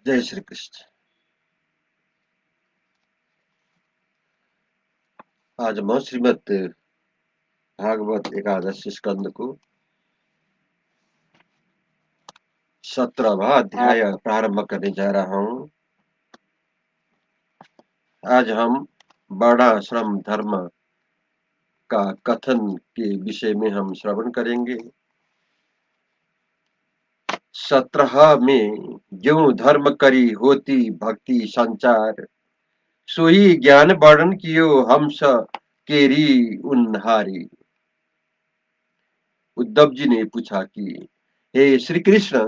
जय श्री कृष्ण। आज मैं श्रीमद् भागवत एकादश स्कंद को 17वां अध्याय प्रारंभ करने जा रहा हूँ। आज हम वर्णाश्रम धर्म का कथन के विषय में हम श्रवण करेंगे। 17 में ज्यों धर्म करी होती भक्ति संचार, सोई ज्ञान वर्णन कियो हंस केरी उन्हारी। उद्धव जी ने पूछा कि हे श्री कृष्ण,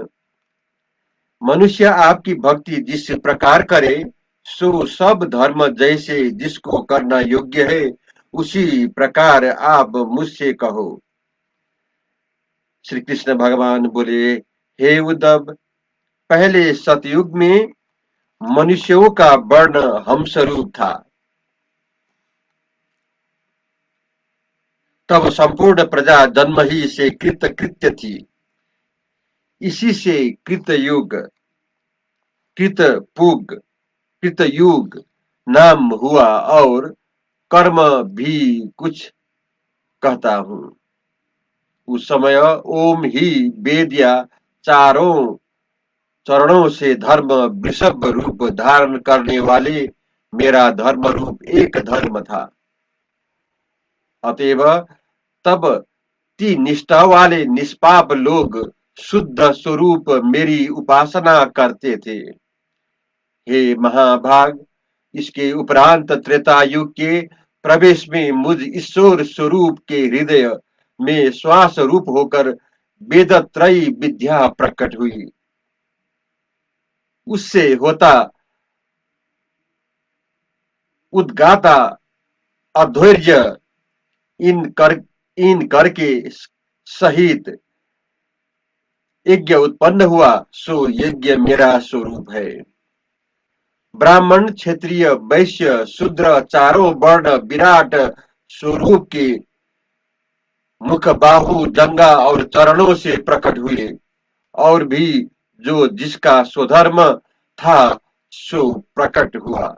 मनुष्य आपकी भक्ति जिस प्रकार करे, सो सब धर्म जैसे जिसको करना योग्य है, उसी प्रकार आप मुझसे कहो। श्री कृष्ण भगवान बोले, हे उद्धव, पहले सतयुग में मनुष्यों का वर्ण हंस रूप था। तब संपूर्ण प्रजा जन्म ही से कृत कृत्य थी। इसी से कृत पुग कृत युग नाम हुआ, और कर्म भी कुछ कहता हूँ। उस समय ओम ही वेद या चारों चरणों से धर्म वृषभ रूप धारण करने वाले मेरा धर्म रूप एक धर्म था। अतएव तब ती निष्ठा वाले निष्पाप लोग शुद्ध स्वरूप मेरी उपासना करते थे। हे महाभाग, इसके उपरांत त्रेता युग के प्रवेश में मुझ ईश्वर स्वरूप के हृदय में श्वास रूप होकर वेदत्रयी विद्या प्रकट हुई। उससे होता उद्गाता अधैर्य इन करके सहित यज्ञ उत्पन्न हुआ, सो यज्ञ मेरा स्वरूप है। ब्राह्मण क्षत्रिय वैश्य शूद्र चारों वर्ण विराट स्वरूप के मुख बाहु जंगा और चरणों से प्रकट हुए, और भी जो जिसका स्वधर्म था सो प्रकट हुआ।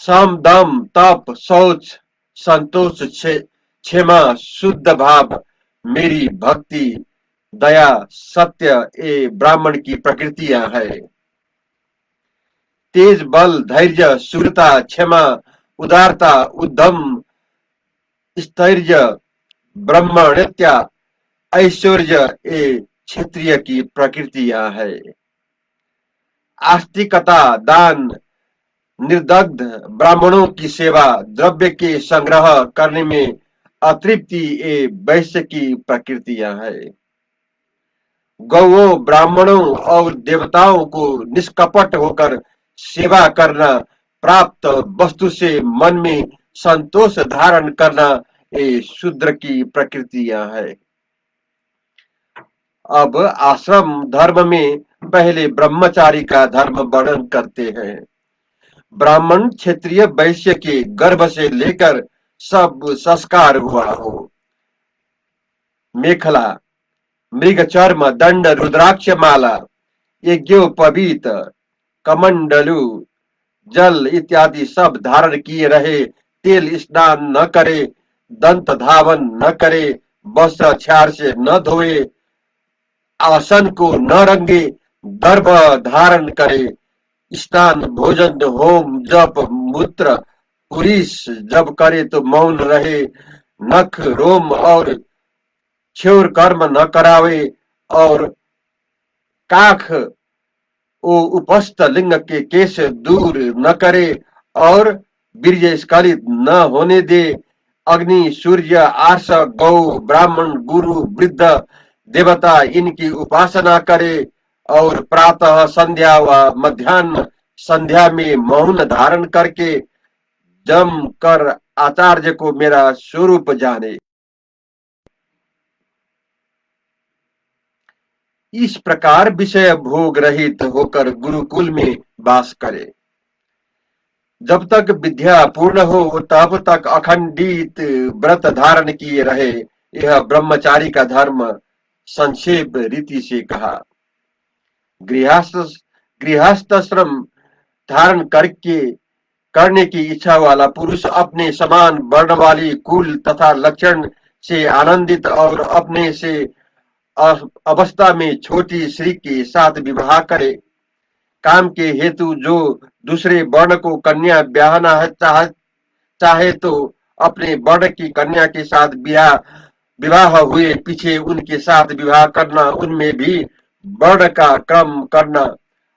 सम दम तप शौच संतोष क्षमा शुद्ध भाव मेरी भक्ति दया सत्य ये ब्राह्मण की प्रकृतियां है। तेज बल धैर्य शूरता क्षमा उदारता उद्यम स्थैर्य ब्रह्मण्यता ऐश्वर्य ये क्षत्रिय की प्रकृतियां है। आस्तिकता दान निर्दग्ध ब्राह्मणों की सेवा द्रव्य के संग्रह करने में अतृप्ति ये वैश्य की प्रकृतियां है। गौओं ब्राह्मणों और देवताओं को निष्कपट होकर सेवा करना, प्राप्त वस्तु से मन में संतोष धारण करना ये शूद्र की प्रकृतियां है। अब आश्रम धर्म में पहले ब्रह्मचारी का धर्म वर्णन करते हैं। ब्राह्मण क्षत्रिय वैश्य के गर्भ से लेकर सब संस्कार हुआ हो। मेखला मृग चर्म दंड रुद्राक्ष माला यज्ञोपवीत कमंडलु जल इत्यादि सब धारण किए रहे, तेल स्नान न करे, दंत धावन न करे, वस्त्र छार से न धोए, आसन को न रंगे, गर्भ धारण करे, स्नान भोजन होम जप मूत्र पुरीस जब करे तो मौन रहे, नख रोम और क्षौर कर्म न करावे, और काख वो उपस्थ लिंग के केश दूर न करे, और बीर्य स्खलित न होने दे, अग्नि सूर्य आर्ष गौ ब्राह्मण गुरु वृद्ध देवता इनकी उपासना करे, और प्रातः संध्या व मध्यान्ह संध्या में मौन धारण करके जम कर आचार्य को मेरा स्वरूप जाने। इस प्रकार विषय भोग रहित होकर गुरुकुल में वास करे। जब तक विद्या पूर्ण हो तब तक अखंडित व्रत धारण किए रहे। यह ब्रह्मचारी का धर्म संक्षेप रीति से कहा। गृहस्थ गृहस्थाश्रम धारण करके करने की इच्छा वाला पुरुष अपने समान वर्ण वाली कुल तथा लक्षण से आनंदित और अपने से अवस्था में छोटी स्त्री के साथ विवाह करे। काम के हेतु जो दूसरे वर्ण को कन्या ब्याहना चाहे तो अपने वर्ण की कन्या के साथ ब्याह विवाह हुए पीछे उनके साथ विवाह करना, उनमें भी वर्ण का क्रम करना,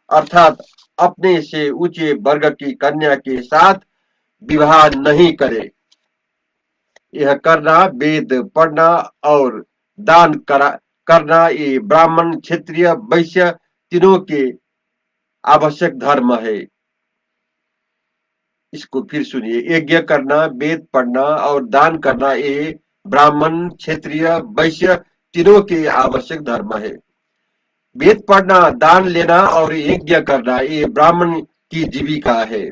अर्थात अपने से ऊंचे वर्ग की कन्या के साथ विवाह नहीं करे। यह करना, वेद पढ़ना और दान करना, ये ब्राह्मण, क्षत्रिय, वैश्य तीनों के आवश्यक धर्म है। इसको फिर सुनिए, यज्ञ करना, वेद पढ़ना और दान करना, ये ब्राह्मण, क्षत्रिय, वैश्य तीनों के आवश्यक धर्म है। वेद पढ़ना, दान लेना और यज्ञ करना, ये ब्राह्मण की जीविका है।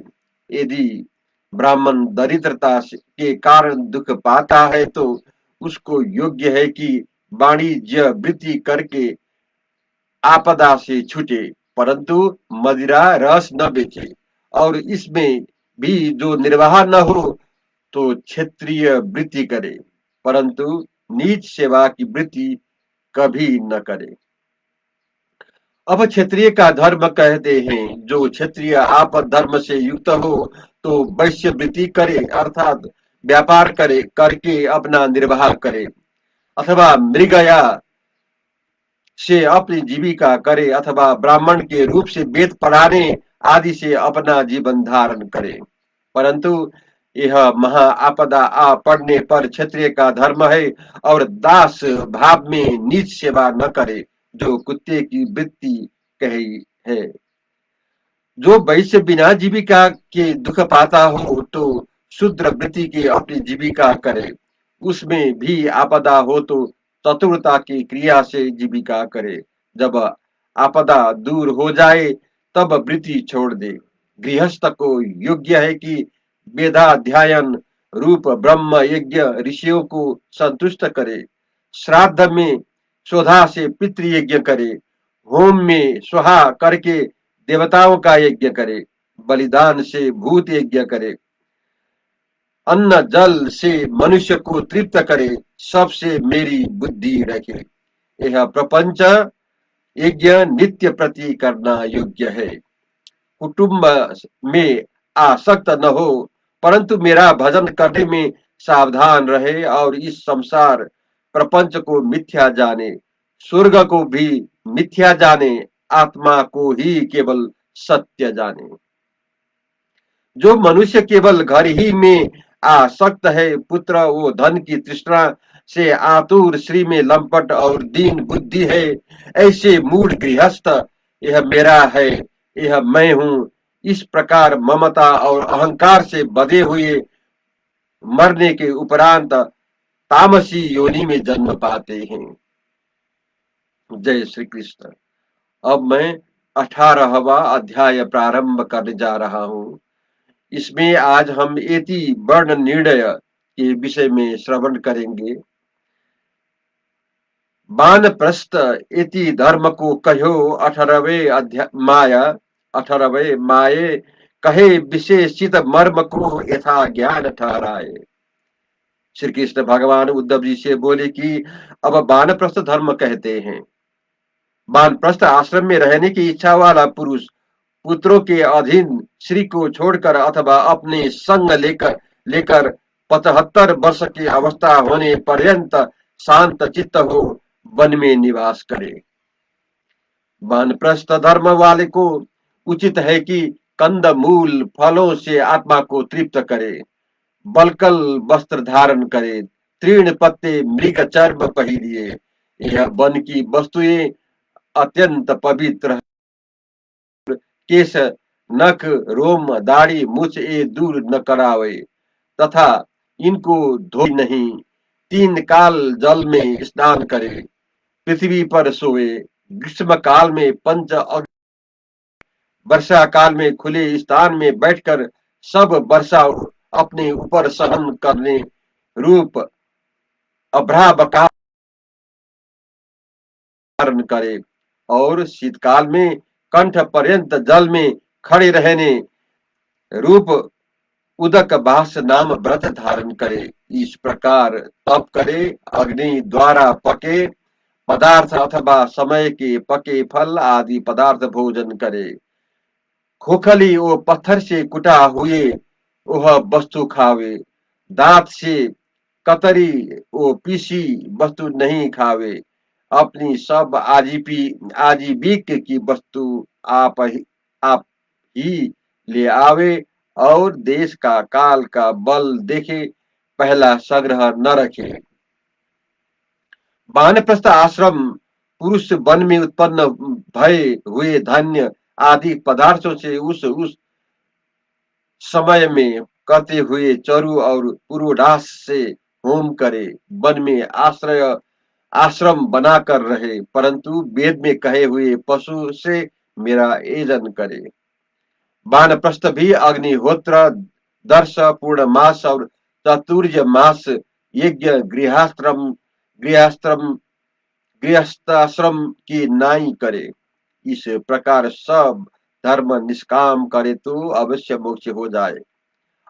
यदि ब्राह्मण दरिद्रता के कारण दुख पाता है तो उसको योग्य है कि वाणिज्य वृत्ति करके आपदा से छूटे, परंतु मदिरा रस न बेचे, और इसमें भी जो निर्वाह न हो तो क्षेत्रीय वृत्ति करे, परंतु नीच सेवा की वृत्ति कभी न करे। अब क्षत्रिय का धर्म कहते हैं, जो क्षत्रिय आप धर्म से युक्त हो तो वैश्य वृत्ति करे, अर्थात व्यापार करे, करके अपना निर्वाह करे, अथवा मृगया से अपनी जीविका करे, अथवा ब्राह्मण के रूप से वेद पढ़ाने आदि से अपना जीवन धारण करे। परंतु यह महा आपदा आ पड़ने पर क्षत्रिय का धर्म है और दास भाव में नीच सेवा न करे, जो कुत्ते की वृत्ति कही है। जो वैश्य बिना जीविका के दुख पाता हो तो शूद्र वृत्ति की अपनी जीविका करे, उसमें भी आपदा हो तो चतुरता की क्रिया से जीविका करे। जब आपदा दूर हो जाए तब वृत्ति छोड़ दे। गृहस्थ को योग्य है कि वेदाध्ययन रूप ब्रह्म यज्ञ ऋषियों को संतुष्ट करे, श्राद्ध में स्वधा से पितृ यज्ञ करे, होम में स्वाहा करके देवताओं का यज्ञ करे, बलिदान से भूत यज्ञ करे, अन्न जल से मनुष्य को तृप्त करे, सबसे मेरी बुद्धि रखे। यह प्रपंच यज्ञ नित्य प्रति करना योग्य है। कुटुंब में आसक्त न हो, परंतु मेरा भजन करने में सावधान रहे और इस संसार प्रपंच को मिथ्या जाने, स्वर्ग को भी मिथ्या जाने, आत्मा को ही केवल सत्य जाने। जो मनुष्य केवल घर ही में आसक्त है, पुत्र वो धन की तृष्णा से आतुर, श्री में लंपट और दीन बुद्धि है, ऐसे मूढ़ गृहस्थ यह मेरा है, यह मैं हूँ, इस प्रकार ममता और अहंकार से बधे हुए मरने के उपरांत तामसी योनि में जन्म पाते हैं। जय श्री कृष्ण। अब मैं 18वां अध्याय प्रारंभ करने जा रहा हूँ। इसमें आज हम एति वर्ण निर्णय के विषय में श्रवण करेंगे। वानप्रस्थ इति धर्म को कहो 18वें अध्याय माया, 18वें माये कहे विशेषित मर्म को यथा ज्ञान ठहराए। श्री कृष्ण भगवान उद्धव जी से बोले कि अब वानप्रस्थ धर्म कहते हैं। वानप्रस्थ आश्रम में रहने की इच्छा वाला पुरुष पुत्रों के अधीन श्री को छोड़कर अथवा अपने संग लेकर लेकर 75 वर्ष की अवस्था होने पर्यंत शांत चित्त हो वन में निवास करे। वानप्रस्थ धर्म वाले को उचित है कि कंद मूल फलों से आत्मा को तृप्त करे, बलकल वस्त्र धारण करे, तीर्ण पत्ते मृग चर्म पहिरिए। यह वन की वस्तुएं अत्यंत पवित्र, केश नख रोम दाढ़ी मुछ ये दूर न करावे, तथा इनको धोई नहीं, 3 काल जल में स्नान करे, पृथ्वी पर सोए, ग्रीष्म काल में पंच, वर्षा काल में खुले स्थान में बैठकर सब वर्षा अपने ऊपर सहन करने रूप अभ्रावकार धारण करे, और शीतकाल में कंठ पर्यंत जल में खड़े रहने रूप उदक बास नाम व्रत धारण करे। इस प्रकार तप करे, अग्नि द्वारा पके पदार्थ अथवा समय के पके फल आदि पदार्थ भोजन करे, खोखली वो पत्थर से कुटा हुए वह वस्तु खावे, दांत से कतरी वो पीसी वस्तु नहीं खावे। अपनी सब आजीविक की वस्तु आप ही ले आवे, और देश का काल का बल देखे, पहला संग्रह न रखे। वानप्रस्थ आश्रम पुरुष वन में उत्पन्न भय हुए धान्य आदि पदार्थों से उस समय में करते हुए चरु और पूर्वदास से होम करे, वन में आश्रम बनाकर रहे, परंतु वेद में कहे हुए पशु से मेरा एजन करे। वानप्रस्थ भी अग्निहोत्र, दर्श, पूर्णमास और चतुर्य मास यज्ञ गृहस्थ्रम गृहस्थाश्रम की नाई करे। इस प्रकार सब धर्म निष्काम करे तो अवश्य मोक्ष हो जाए।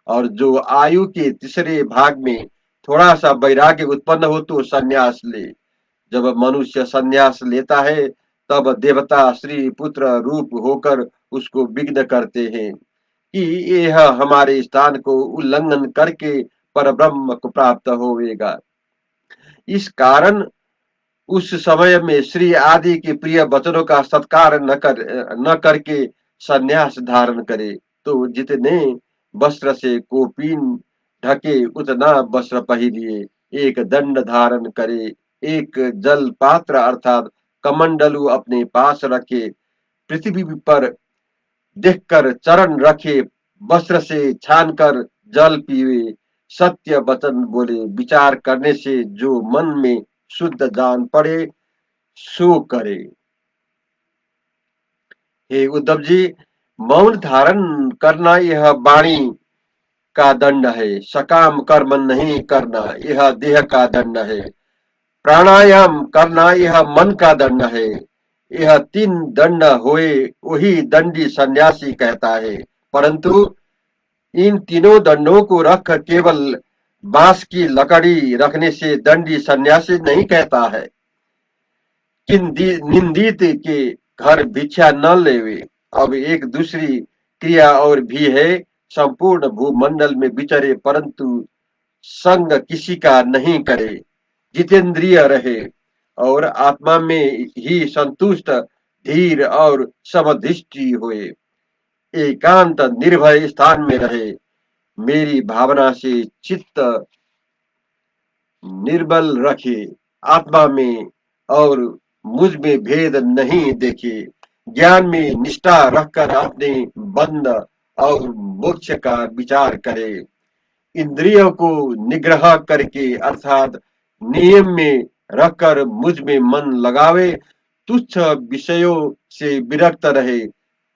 और जो आयु के तीसरे भाग में थोड़ा सा वैराग्य उत्पन्न हो तो संन्यास ले। जब मनुष्य संन्यास लेता है तब देवता श्री पुत्र रूप होकर उसको विघ्न करते हैं कि यह हमारे स्थान को उल्लंघन करके परब्रह्म को प्राप्त होवेगा। इस कारण उस समय में श्री आदि के प्रिय वचनों का सत्कार न करके संन्यास धारण करे, तो जितने वस्त्र से कोपीन ढके उतना वस्त्र पहनिए, एक दंड धारण करे, एक जल पात्र अर्थात कमंडलू अपने पास रखे, पृथ्वी पर देखकर चरण रखे, वस्त्र से छानकर जल पीवे, सत्य वचन बोले, विचार करने से जो मन में शुद्ध जान पड़े सो करे। हे उद्धव जी, मौन धारण करना यह वाणी का दंड है, सकाम कर्म नहीं करना यह देह का दंड है, प्राणायाम करना यह मन का दंड है। यह तीन दंड होए वही दंडी सन्यासी कहता है, परंतु इन तीनों दंडों को रख केवल बांस की लकड़ी रखने से दंडी सन्यासी नहीं कहता है। निंदित के घर भिक्षा न लेवे। अब एक दूसरी क्रिया और भी है, संपूर्ण भूमंडल में विचरे परंतु संग किसी का नहीं करे, जितेंद्रिय रहे और आत्मा में ही संतुष्ट, धीर और समदृष्टि होए, एकांत निर्भय स्थान में रहे, मेरी भावना से चित्त निर्बल रखे, आत्मा में और मुझ में भेद नहीं देखे, ज्ञान में निष्ठा रखकर अपने बंध और मोक्ष का विचार करे, इंद्रियों को निग्रह करके अर्थात नियम में रखकर मुझ में मन लगावे, तुच्छ विषयों से विरक्त रहे,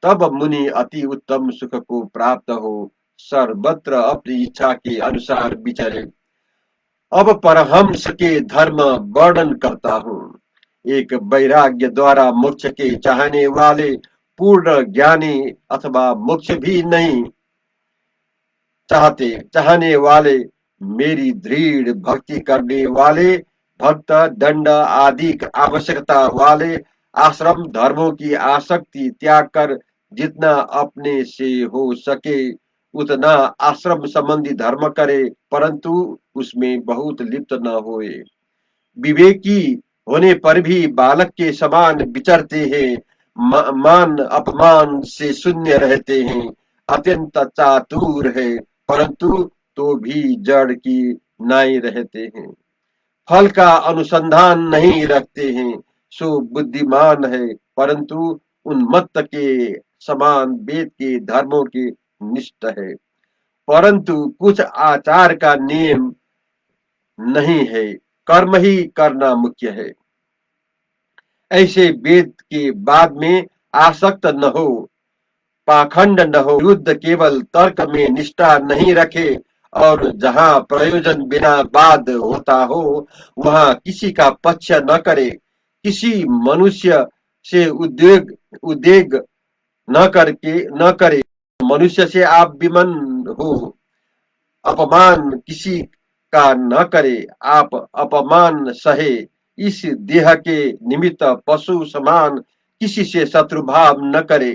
तब मुनि अति उत्तम सुख को प्राप्त हो, सर्वत्र अपनी इच्छा के अनुसार विचरे। अब परमहंस के धर्म वर्णन करता हूँ। एक वैराग्य द्वारा मोक्ष के चाहने वाले पूर्ण ज्ञानी अथवा मोक्ष भी नहीं चाहने वाले, मेरी दृढ़ भक्ति करने वाले भक्त, दंड आदि आवश्यकता वाले आश्रम धर्मों की आसक्ति त्याग कर जितना अपने से हो सके उतना आश्रम संबंधी धर्म करे, परंतु उसमें बहुत लिप्त न होए। विवेकी होने पर भी बालक के समान विचरते हैं, मान अपमान से शून्य रहते हैं, अत्यंत चातुर है, परंतु तो भी जड़ की नाई रहते हैं, फल का अनुसंधान नहीं रखते हैं, सो बुद्धिमान है, परंतु उन्मत्त के समान वेद के धर्मों के निष्ठ है, परंतु कुछ आचार का नियम नहीं है, कर्म ही करना मुख्य है। ऐसे वेद के बाद में आसक्त न हो, पाखंड न हो, युद्ध केवल तर्क में निष्ठा नहीं रखे, और जहां प्रयोजन बिना वाद होता हो वहां किसी का पक्ष न करे, किसी मनुष्य से उद्वेग न करे, मनुष्य से आप विमन हो, अपमान किसी का न करे, आप अपमान सहे, इस देह के निमित्त पशु समान किसी से शत्रु भाव न करे।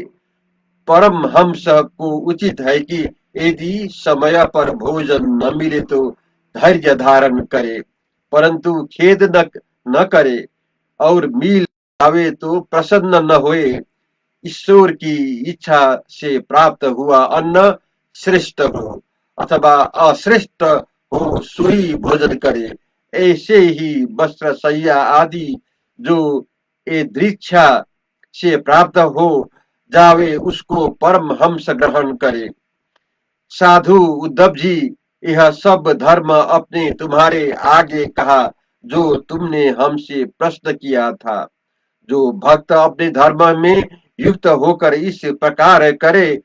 परमहंस को उचित है कि यदि समय पर भोजन न मिले तो धैर्य धारण करे, परंतु खेद न करे, और मिल आवे तो प्रसन्न न होए। ईश्वर की इच्छा से प्राप्त हुआ अन्न श्रेष्ठ हो अथवा अश्रेष्ठ हो, सोई भोजन करे। ऐसे ही वस्त्र सैया आदि जो ये दृक्षा से प्राप्त हो जावे, उसको परम हंस ग्रहण करे। साधु उद्धव जी, यह सब धर्म अपने तुम्हारे आगे कहा, जो तुमने हमसे प्रश्न किया था। जो भक्त अपने धर्म में युक्त होकर इस प्रकार करे,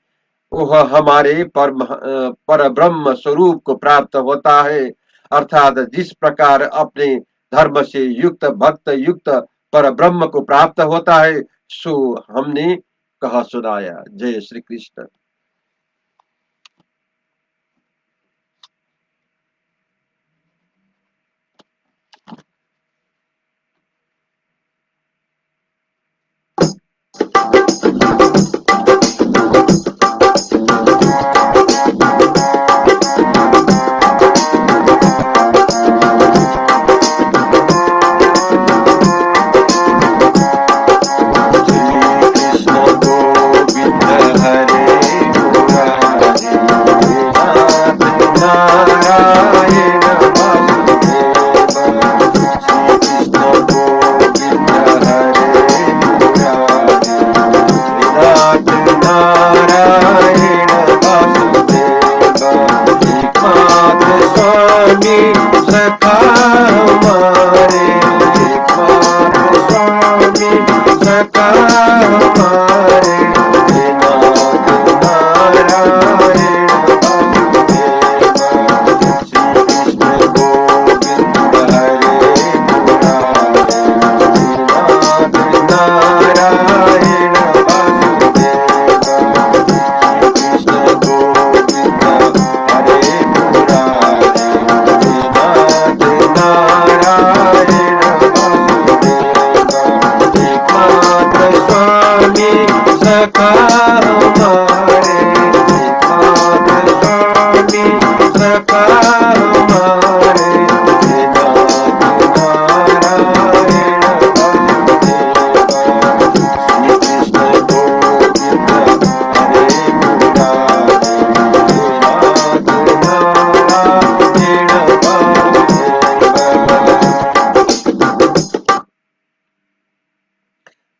वह हमारे पर ब्रह्म स्वरूप को प्राप्त होता है। अर्थात जिस प्रकार अपने धर्म से युक्त भक्त युक्त पर ब्रह्म को प्राप्त होता है, सो हमने कहा सुनाया। जय श्री कृष्ण।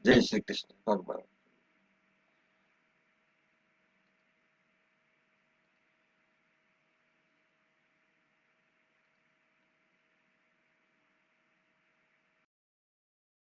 जय श्री कृष्ण भगवान।